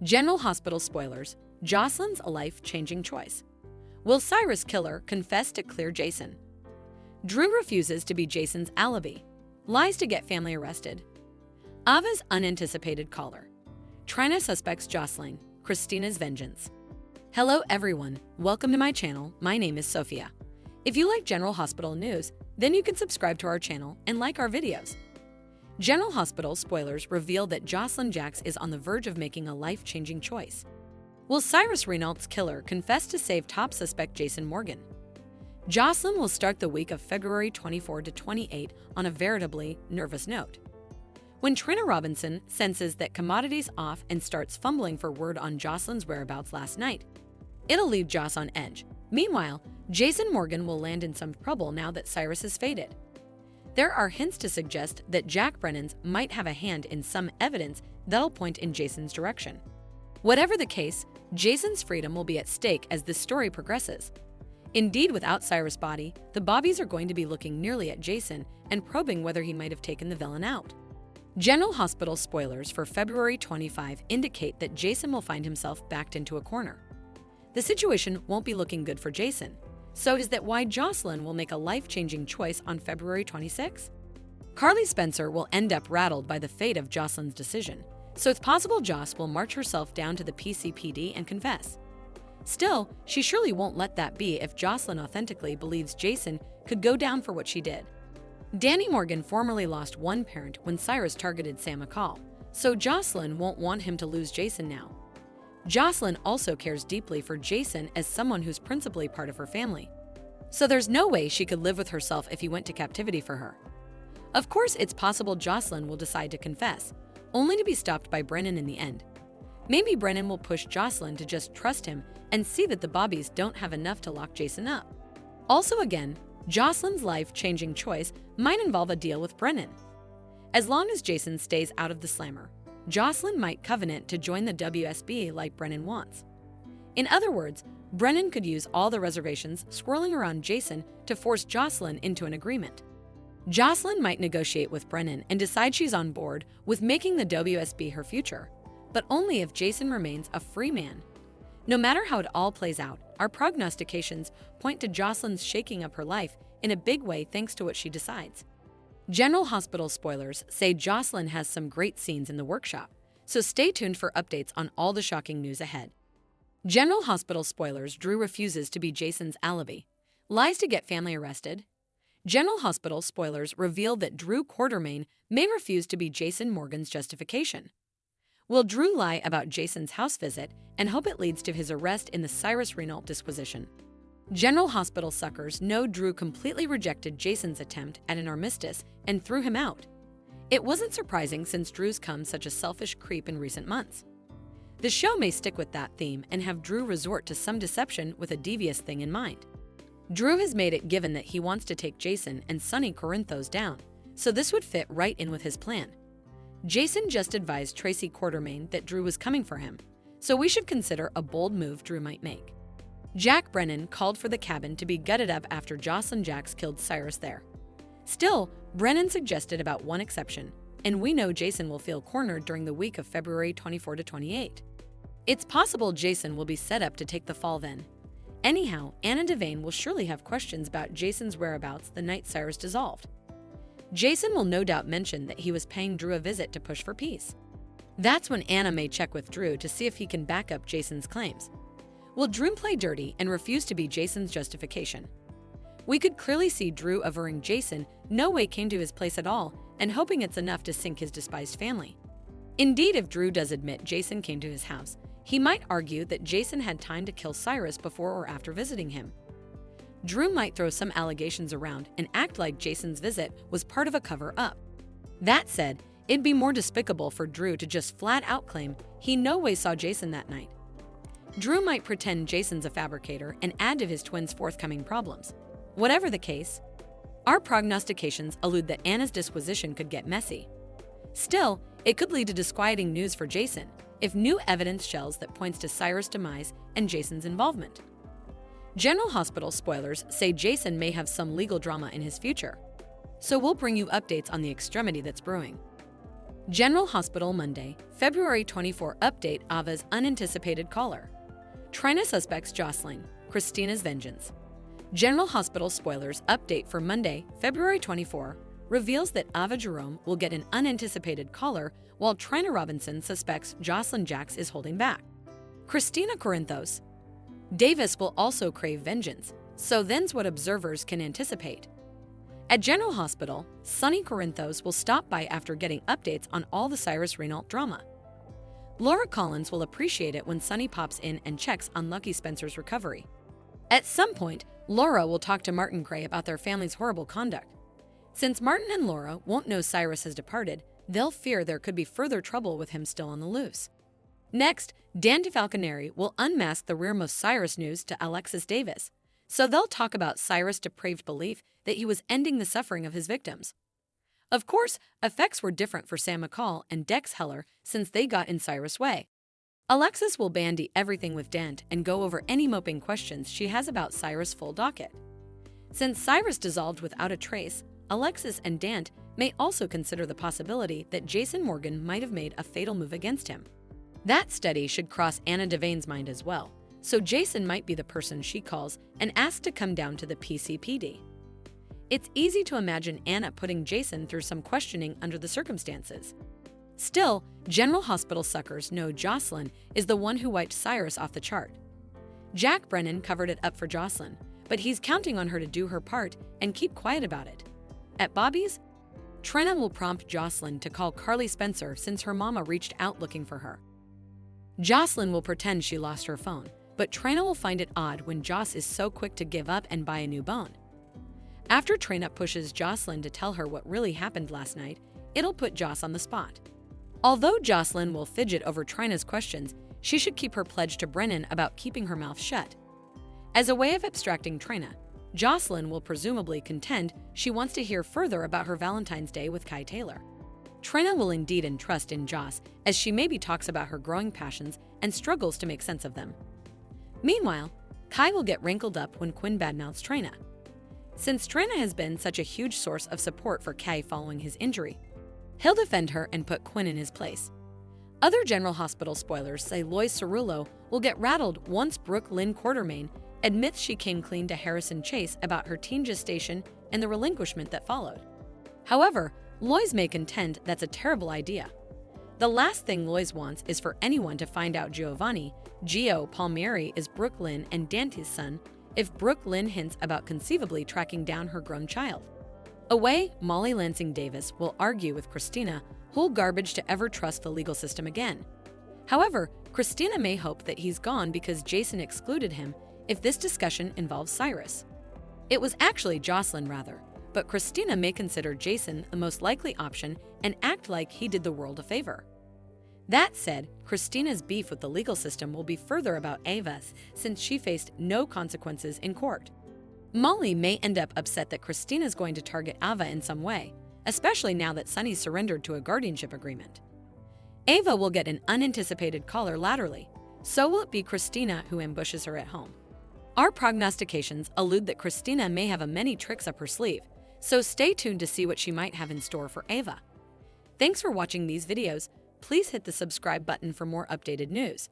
General Hospital spoilers, Josslyn's a life-changing choice. Will Cyrus killer confess to clear Jason? Drew refuses to be Jason's alibi. Lies to get family arrested. Ava's unanticipated caller. Trina suspects Josslyn, Kristina's vengeance. Hello everyone, welcome to my channel. My name is Sophia. If you like General Hospital news, then you can subscribe to our channel and like our videos. General Hospital spoilers reveal that Josslyn Jax is on the verge of making a life-changing choice. Will Cyrus Renault's killer confess to save top suspect Jason Morgan? Josslyn will start the week of February 24 to 28 on a veritably nervous note. When Trina Robinson senses that commodity's off and starts fumbling for word on Josslyn's whereabouts last night, it'll leave Joss on edge. Meanwhile, Jason Morgan will land in some trouble now that Cyrus is faded. There are hints to suggest that Jack Brennan's might have a hand in some evidence that'll point in Jason's direction. Whatever the case, Jason's freedom will be at stake as this story progresses. Indeed, without Cyrus' body, the Bobbies are going to be looking nearly at Jason and probing whether he might have taken the villain out. General Hospital spoilers for February 25 indicate that Jason will find himself backed into a corner. The situation won't be looking good for Jason. So is that why Josslyn will make a life-changing choice on February 26? Carly Spencer will end up rattled by the fate of Josslyn's decision, so it's possible Joss will march herself down to the PCPD and confess. Still, she surely won't let that be if Josslyn authentically believes Jason could go down for what she did. Danny Morgan formerly lost one parent when Cyrus targeted Sam McCall, so Josslyn won't want him to lose Jason now. Josslyn also cares deeply for Jason as someone who's principally part of her family. So there's no way she could live with herself if he went to captivity for her. Of course, it's possible Josslyn will decide to confess, only to be stopped by Brennan in the end. Maybe Brennan will push Josslyn to just trust him and see that the Bobbies don't have enough to lock Jason up. Also again, Josslyn's life-changing choice might involve a deal with Brennan. As long as Jason stays out of the slammer, Josslyn might covenant to join the WSB like Brennan wants. In other words, Brennan could use all the reservations swirling around Jason to force Josslyn into an agreement. Josslyn might negotiate with Brennan and decide she's on board with making the WSB her future, but only if Jason remains a free man. No matter how it all plays out, our prognostications point to Josslyn's shaking up her life in a big way thanks to what she decides. General Hospital spoilers say Josslyn has some great scenes in the workshop, so stay tuned for updates on all the shocking news ahead. General Hospital spoilers, Drew refuses to be Jason's alibi. Lies to get family arrested. General Hospital spoilers reveal that Drew Quartermain may refuse to be Jason Morgan's justification. Will Drew lie about Jason's house visit and hope it leads to his arrest in the Cyrus Renault disquisition? General Hospital suckers know Drew completely rejected Jason's attempt at an armistice and threw him out. It wasn't surprising since Drew's come such a selfish creep in recent months. The show may stick with that theme and have Drew resort to some deception with a devious thing in mind. Drew has made it given that he wants to take Jason and Sonny Corinthos down, so this would fit right in with his plan. Jason just advised Tracy Quartermain that Drew was coming for him, so we should consider a bold move Drew might make. Jack Brennan called for the cabin to be gutted up after Josslyn Jax killed Cyrus there. Still, Brennan suggested about one exception, and we know Jason will feel cornered during the week of February 24 to 28. It's possible Jason will be set up to take the fall then. Anyhow, Anna Devane will surely have questions about Jason's whereabouts the night Cyrus dissolved. Jason will no doubt mention that he was paying Drew a visit to push for peace. That's when Anna may check with Drew to see if he can back up Jason's claims. Will Drew play dirty and refuse to be Jason's justification? We could clearly see Drew averring Jason no way came to his place at all and hoping it's enough to sink his despised family. Indeed, if Drew does admit Jason came to his house, he might argue that Jason had time to kill Cyrus before or after visiting him. Drew might throw some allegations around and act like Jason's visit was part of a cover-up. That said, it'd be more despicable for Drew to just flat-out claim he no way saw Jason that night. Drew might pretend Jason's a fabricator and add to his twins' forthcoming problems. Whatever the case, our prognostications allude that Anna's disquisition could get messy. Still, it could lead to disquieting news for Jason if new evidence shells that points to Cyrus' demise and Jason's involvement. General Hospital spoilers say Jason may have some legal drama in his future, so we'll bring you updates on the extremity that's brewing. General Hospital Monday, February 24 update Ava's unanticipated caller. Trina suspects Josslyn, Kristina's vengeance. General Hospital spoilers update for Monday, February 24 reveals that Ava Jerome will get an unanticipated caller while Trina Robinson suspects Josslyn Jax is holding back. Kristina Corinthos. Davis will also crave vengeance, so then's what observers can anticipate. At General Hospital, Sonny Corinthos will stop by after getting updates on all the Cyrus Renault drama. Laura Collins will appreciate it when Sonny pops in and checks on Lucky Spencer's recovery. At some point, Laura will talk to Martin Gray about their family's horrible conduct. Since Martin and Laura won't know Cyrus has departed, they'll fear there could be further trouble with him still on the loose. Next, Dan DeFalconeri will unmask the rearmost Cyrus news to Alexis Davis, so they'll talk about Cyrus' depraved belief that he was ending the suffering of his victims. Of course, effects were different for Sam McCall and Dex Heller since they got in Cyrus' way. Alexis will bandy everything with Dent and go over any moping questions she has about Cyrus' full docket. Since Cyrus dissolved without a trace, Alexis and Dant may also consider the possibility that Jason Morgan might have made a fatal move against him. That study should cross Anna Devane's mind as well, so Jason might be the person she calls and asks to come down to the PCPD. It's easy to imagine Anna putting Jason through some questioning under the circumstances. Still, General Hospital suckers know Josslyn is the one who wiped Cyrus off the chart. Jack Brennan covered it up for Josslyn, but he's counting on her to do her part and keep quiet about it. At Bobby's, Trina will prompt Josslyn to call Carly Spencer since her mama reached out looking for her. Josslyn will pretend she lost her phone, but Trina will find it odd when Joss is so quick to give up and buy a new bone. After Trina pushes Josslyn to tell her what really happened last night, it'll put Joss on the spot. Although Josslyn will fidget over Trina's questions, she should keep her pledge to Brennan about keeping her mouth shut. As a way of abstracting Trina, Josslyn will presumably contend she wants to hear further about her Valentine's Day with Kai Taylor. Trina will indeed entrust in Joss as she maybe talks about her growing passions and struggles to make sense of them. Meanwhile, Kai will get wrinkled up when Quinn badmouths Trina. Since Trina has been such a huge source of support for Kai following his injury, he'll defend her and put Quinn in his place. Other General Hospital spoilers say Lois Cerullo will get rattled once Brooke Lynn Quartermain admits she came clean to Harrison Chase about her teen gestation and the relinquishment that followed. However, Lois may contend that's a terrible idea. The last thing Lois wants is for anyone to find out Giovanni, Gio Palmieri, is Brooke Lynn and Dante's son if Brooke Lynn hints about conceivably tracking down her grown child. Away, Molly Lansing Davis will argue with Kristina who'll garbage to ever trust the legal system again. However, Kristina may hope that he's gone because Jason excluded him if this discussion involves Cyrus. It was actually Josslyn rather, but Kristina may consider Jason the most likely option and act like he did the world a favor. That said, Kristina's beef with the legal system will be further about Ava's since she faced no consequences in court. Molly may end up upset that Kristina's going to target Ava in some way, especially now that Sonny surrendered to a guardianship agreement. Ava will get an unanticipated caller laterally, so will it be Kristina who ambushes her at home. Our prognostications allude that Kristina may have many tricks up her sleeve, so stay tuned to see what she might have in store for Ava. Thanks for watching these videos. Please hit the subscribe button for more updated news.